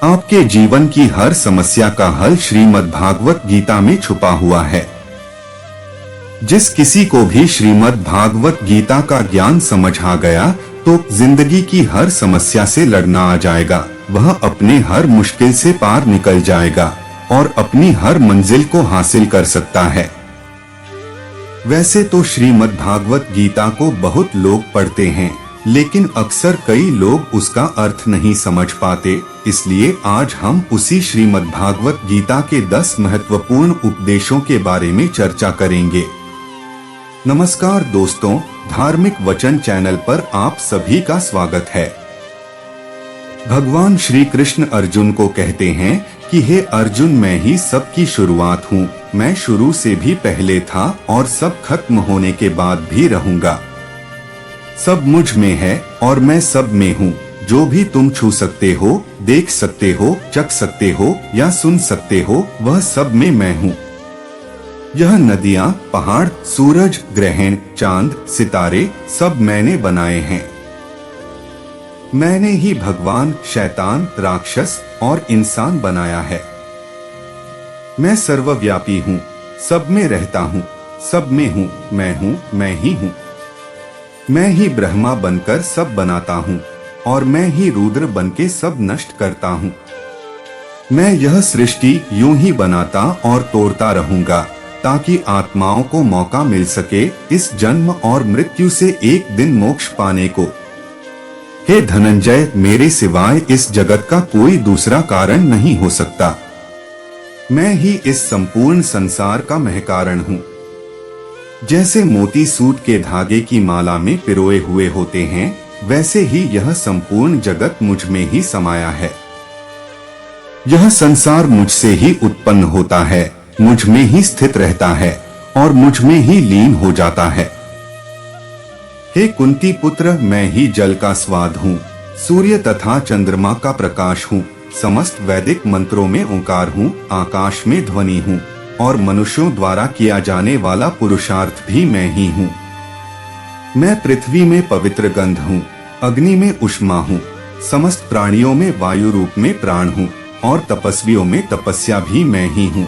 आपके जीवन की हर समस्या का हल श्रीमद् भागवत गीता में छुपा हुआ है। जिस किसी को भी श्रीमद् भागवत गीता का ज्ञान समझ आ गया तो जिंदगी की हर समस्या से लड़ना आ जाएगा। वह अपने हर मुश्किल से पार निकल जाएगा और अपनी हर मंजिल को हासिल कर सकता है। वैसे तो श्रीमद् भागवत गीता को बहुत लोग पढ़ते हैं, लेकिन अक्सर कई लोग उसका अर्थ नहीं समझ पाते। इसलिए आज हम उसी श्रीमद् भागवत गीता के 10 महत्वपूर्ण उपदेशों के बारे में चर्चा करेंगे। नमस्कार दोस्तों, धार्मिक वचन चैनल पर आप सभी का स्वागत है। भगवान श्री कृष्ण अर्जुन को कहते हैं कि हे अर्जुन, मैं ही सबकी शुरुआत हूँ। मैं शुरू से भी पहले था और सब खत्म होने के बाद भी रहूंगा। सब मुझ में है और मैं सब में हूँ। जो भी तुम छू सकते हो, देख सकते हो, चख सकते हो या सुन सकते हो, वह सब में मैं हूँ। यह नदियाँ, पहाड़, सूरज, ग्रहण, चांद, सितारे सब मैंने बनाए हैं। मैंने ही भगवान, शैतान, राक्षस और इंसान बनाया है। मैं सर्वव्यापी हूँ, सब में रहता हूँ, सब में हूँ, मैं ही हूँ। मैं ही ब्रह्मा बनकर सब बनाता हूँ और मैं ही रुद्र बनके सब नष्ट करता हूँ। मैं यह सृष्टि यूं ही बनाता और तोड़ता रहूंगा ताकि आत्माओं को मौका मिल सके इस जन्म और मृत्यु से एक दिन मोक्ष पाने को। हे धनंजय, मेरे सिवाय इस जगत का कोई दूसरा कारण नहीं हो सकता। मैं ही इस संपूर्ण संसार का महकारण हूँ। जैसे मोती सूत के धागे की माला में पिरोए हुए होते हैं, वैसे ही यह संपूर्ण जगत मुझ में ही समाया है। यह संसार मुझसे ही उत्पन्न होता है, मुझ में ही स्थित रहता है और मुझ में ही लीन हो जाता है। हे कुंती पुत्र, मैं ही जल का स्वाद हूँ, सूर्य तथा चंद्रमा का प्रकाश हूँ, समस्त वैदिक मंत्रों में ओंकार हूँ, आकाश में ध्वनि हूँ और मनुष्यों द्वारा किया जाने वाला पुरुषार्थ भी मैं ही हूँ। मैं पृथ्वी में पवित्र गंध हूँ, अग्नि में उष्मा हूँ, समस्त प्राणियों में वायु रूप में प्राण हूँ और तपस्वियों में तपस्या भी मैं ही हूँ।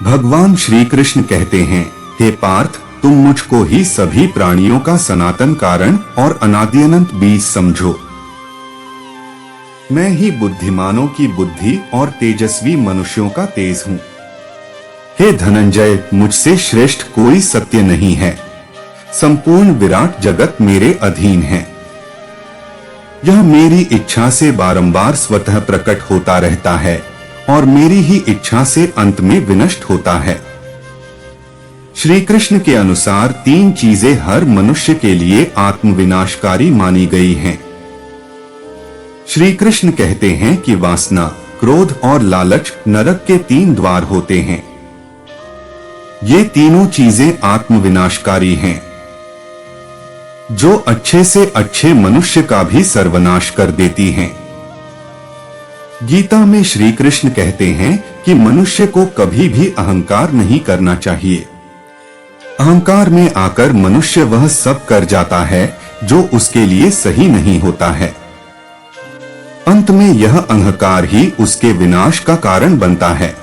भगवान श्री कृष्ण कहते हैं, हे पार्थ, तुम मुझको ही सभी प्राणियों का सनातन कारण और अनादि अनंत बीज समझो। मैं ही बुद्धिमानों की बुद्धि और तेजस्वी मनुष्यों का तेज हूँ। हे धनंजय, मुझसे श्रेष्ठ कोई सत्य नहीं है। संपूर्ण विराट जगत मेरे अधीन है। यह मेरी इच्छा से बारंबार स्वतः प्रकट होता रहता है और मेरी ही इच्छा से अंत में विनष्ट होता है। श्री कृष्ण के अनुसार 3 चीजें हर मनुष्य के लिए आत्मविनाशकारी मानी गई हैं। श्री कृष्ण कहते हैं कि वासना, क्रोध और लालच नरक के 3 द्वार होते हैं। ये तीनों चीजें आत्मविनाशकारी हैं, जो अच्छे से अच्छे मनुष्य का भी सर्वनाश कर देती हैं। गीता में श्री कृष्ण कहते हैं कि मनुष्य को कभी भी अहंकार नहीं करना चाहिए। अहंकार में आकर मनुष्य वह सब कर जाता है जो उसके लिए सही नहीं होता है। अंत में यह अहंकार ही उसके विनाश का कारण बनता है।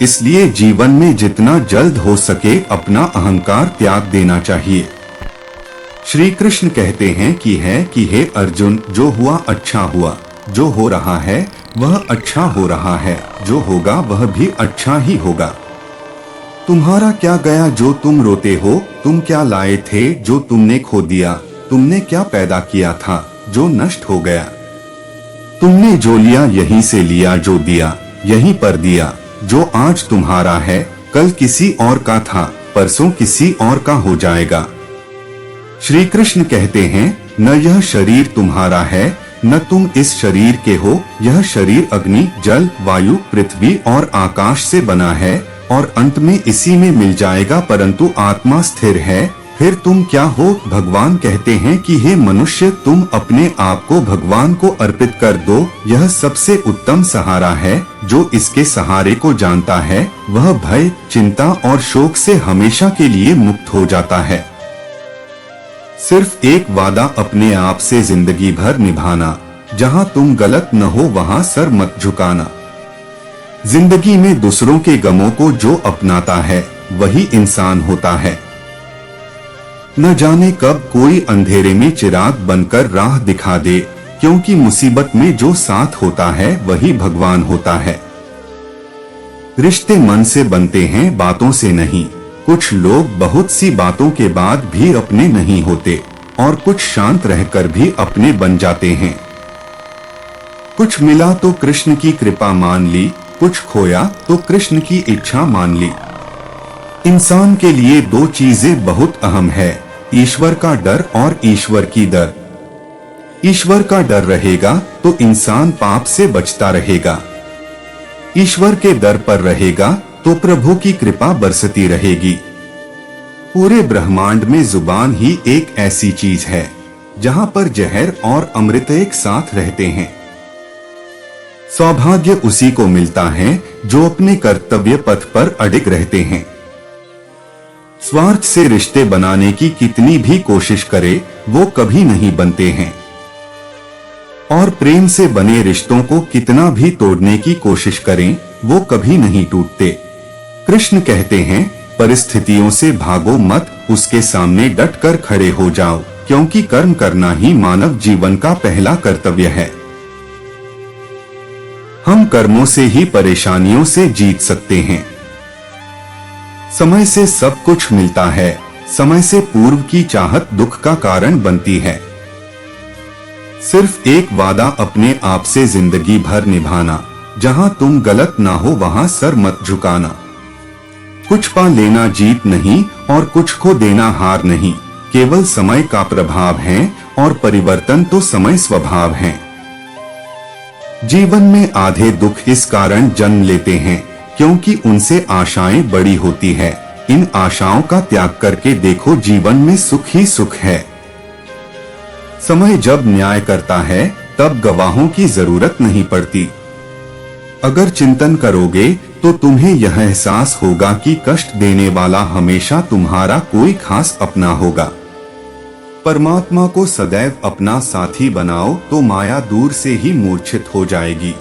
इसलिए जीवन में जितना जल्द हो सके अपना अहंकार त्याग देना चाहिए। श्री कृष्ण कहते हैं कि हे अर्जुन, जो हुआ अच्छा हुआ, जो हो रहा है वह अच्छा हो रहा है, जो होगा वह भी अच्छा ही होगा। तुम्हारा क्या गया जो तुम रोते हो, तुम क्या लाए थे जो तुमने खो दिया, तुमने क्या पैदा किया था जो नष्ट हो गया। तुमने जो लिया यहीं से लिया, जो दिया यहीं पर दिया। जो आज तुम्हारा है कल किसी और का था, परसों किसी और का हो जाएगा। श्री कृष्ण कहते हैं, न यह शरीर तुम्हारा है न तुम इस शरीर के हो। यह शरीर अग्नि, जल, वायु, पृथ्वी और आकाश से बना है और अंत में इसी में मिल जाएगा, परंतु आत्मा स्थिर है। फिर तुम क्या हो? भगवान कहते हैं कि हे मनुष्य, तुम अपने आप को भगवान को अर्पित कर दो। यह सबसे उत्तम सहारा है। जो इसके सहारे को जानता है वह भय, चिंता और शोक से हमेशा के लिए मुक्त हो जाता है। सिर्फ एक वादा अपने आप से जिंदगी भर निभाना जहां तुम गलत न हो वहां सर मत झुकाना। जिंदगी में दूसरों के गमों को जो अपनाता है वही इंसान होता है। न जाने कब कोई अंधेरे में चिराग बनकर राह दिखा दे, क्योंकि मुसीबत में जो साथ होता है वही भगवान होता है। रिश्ते मन से बनते हैं, बातों से नहीं। कुछ लोग बहुत सी बातों के बाद भी अपने नहीं होते और कुछ शांत रहकर भी अपने बन जाते हैं। कुछ मिला तो कृष्ण की कृपा मान ली, कुछ खोया तो कृष्ण की इच्छा मान ली। इंसान के लिए दो चीजें बहुत अहम है, ईश्वर का डर और ईश्वर की दर। ईश्वर का डर रहेगा तो इंसान पाप से बचता रहेगा। ईश्वर के दर पर रहेगा तो प्रभु की कृपा बरसती रहेगी। पूरे ब्रह्मांड में जुबान ही एक ऐसी चीज है जहां पर जहर और अमृत एक साथ रहते हैं। सौभाग्य उसी को मिलता है जो अपने कर्तव्य पथ पर अडिग रहते हैं। स्वार्थ से रिश्ते बनाने की कितनी भी कोशिश करे वो कभी नहीं बनते हैं, और प्रेम से बने रिश्तों को कितना भी तोड़ने की कोशिश करें वो कभी नहीं टूटते। कृष्ण कहते हैं, परिस्थितियों से भागो मत, उसके सामने डटकर खड़े हो जाओ, क्योंकि कर्म करना ही मानव जीवन का पहला कर्तव्य है। हम कर्मों से ही परेशानियों से जीत सकते हैं। समय से सब कुछ मिलता है, समय से पूर्व की चाहत दुख का कारण बनती है। सिर्फ एक वादा अपने आप से जिंदगी भर निभाना, जहां तुम गलत ना हो वहां सर मत झुकाना। कुछ पा लेना जीत नहीं और कुछ खो देना हार नहीं, केवल समय का प्रभाव है और परिवर्तन तो समय स्वभाव है। जीवन में आधे दुख इस कारण जन्म लेते हैं क्योंकि उनसे आशाएं बड़ी होती है। इन आशाओं का त्याग करके देखो, जीवन में सुख ही सुख है। समय जब न्याय करता है तब गवाहों की जरूरत नहीं पड़ती। अगर चिंतन करोगे तो तुम्हें यह एहसास होगा कि कष्ट देने वाला हमेशा तुम्हारा कोई खास अपना होगा। परमात्मा को सदैव अपना साथी बनाओ तो माया दूर से ही मूर्छित हो जाएगी।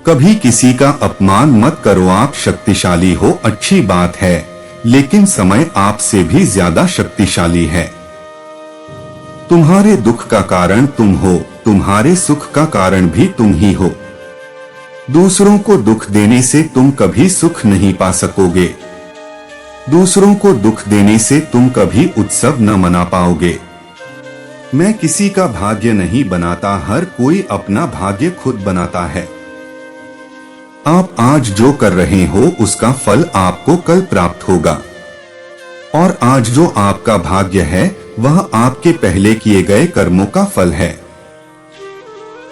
कभी किसी का अपमान मत करो। आप शक्तिशाली हो अच्छी बात है, लेकिन समय आपसे भी ज्यादा शक्तिशाली है। तुम्हारे दुख का कारण तुम हो, तुम्हारे सुख का कारण भी तुम ही हो। दूसरों को दुख देने से तुम कभी सुख नहीं पा सकोगे। दूसरों को दुख देने से तुम कभी उत्सव न मना पाओगे। मैं किसी का भाग्य नहीं बनाता, हर कोई अपना भाग्य खुद बनाता है। आप आज जो कर रहे हो उसका फल आपको कल प्राप्त होगा, और आज जो आपका भाग्य है वह आपके पहले किए गए कर्मों का फल है।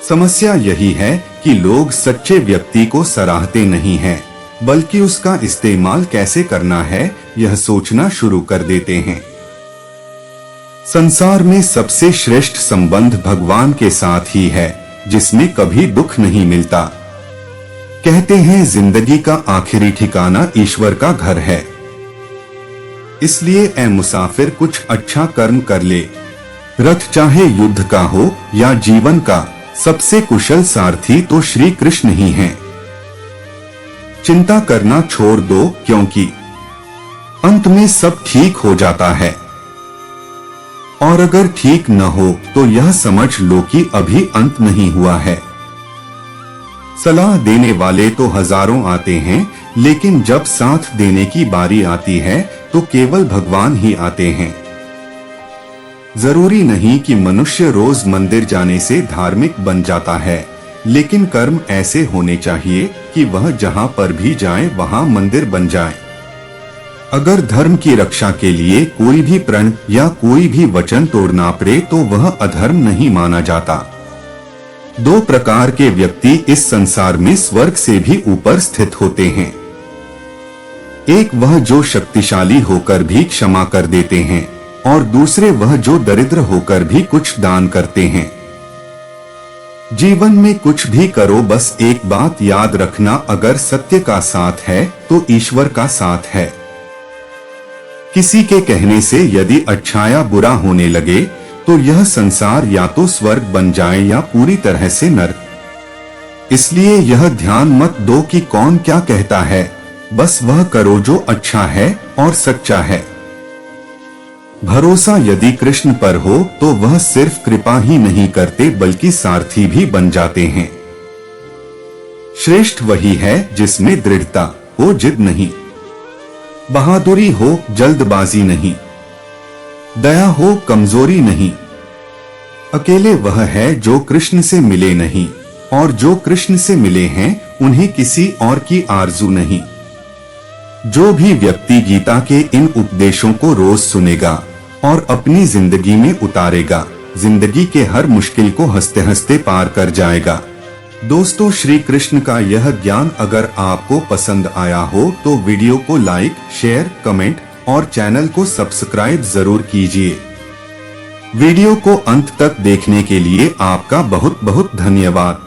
समस्या यही है कि लोग सच्चे व्यक्ति को सराहते नहीं हैं, बल्कि उसका इस्तेमाल कैसे करना है यह सोचना शुरू कर देते हैं। संसार में सबसे श्रेष्ठ संबंध भगवान के साथ ही है, जिसमें कभी दुख नहीं मिलता। कहते हैं जिंदगी का आखिरी ठिकाना ईश्वर का घर है। इसलिए ए मुसाफिर कुछ अच्छा कर्म कर ले। रथ चाहे युद्ध का हो या जीवन का, सबसे कुशल सारथी तो श्री कृष्ण ही हैं। चिंता करना छोड़ दो, क्योंकि अंत में सब ठीक हो जाता है। और अगर ठीक न हो तो यह समझ लो कि अभी अंत नहीं हुआ है। सलाह देने वाले तो हजारों आते हैं, लेकिन जब साथ देने की बारी आती है तो केवल भगवान ही आते हैं। जरूरी नहीं कि मनुष्य रोज मंदिर जाने से धार्मिक बन जाता है, लेकिन कर्म ऐसे होने चाहिए कि वह जहां पर भी जाए वहां मंदिर बन जाए। अगर धर्म की रक्षा के लिए कोई भी प्रण या कोई भी वचन तोड़ना पड़े तो वह अधर्म नहीं माना जाता। दो प्रकार के व्यक्ति इस संसार में स्वर्ग से भी ऊपर स्थित होते हैं। एक वह जो शक्तिशाली होकर भी क्षमा कर देते हैं, और दूसरे वह जो दरिद्र होकर भी कुछ दान करते हैं। जीवन में कुछ भी करो, बस एक बात याद रखना, अगर सत्य का साथ है तो ईश्वर का साथ है। किसी के कहने से यदि अच्छा या बुरा होने लगे तो यह संसार या तो स्वर्ग बन जाए या पूरी तरह से नरक। इसलिए यह ध्यान मत दो कि कौन क्या कहता है, बस वह करो जो अच्छा है और सच्चा है। भरोसा यदि कृष्ण पर हो तो वह सिर्फ कृपा ही नहीं करते बल्कि सारथी भी बन जाते हैं। श्रेष्ठ वही है जिसमें दृढ़ता हो, जिद नहीं, बहादुरी हो, जल्दबाजी नहीं, दया हो, कमजोरी नहीं। अकेले वह है जो कृष्ण से मिले नहीं, और जो कृष्ण से मिले हैं उन्हें किसी और की आरजू नहीं। जो भी व्यक्ति गीता के इन उपदेशों को रोज सुनेगा और अपनी जिंदगी में उतारेगा, जिंदगी के हर मुश्किल को हंसते हंसते पार कर जाएगा। दोस्तों, श्री कृष्ण का यह ज्ञान अगर आपको पसंद आया हो तो वीडियो को लाइक, शेयर, कमेंट और चैनल को सब्सक्राइब जरूर कीजिए। वीडियो को अंत तक देखने के लिए आपका बहुत बहुत धन्यवाद।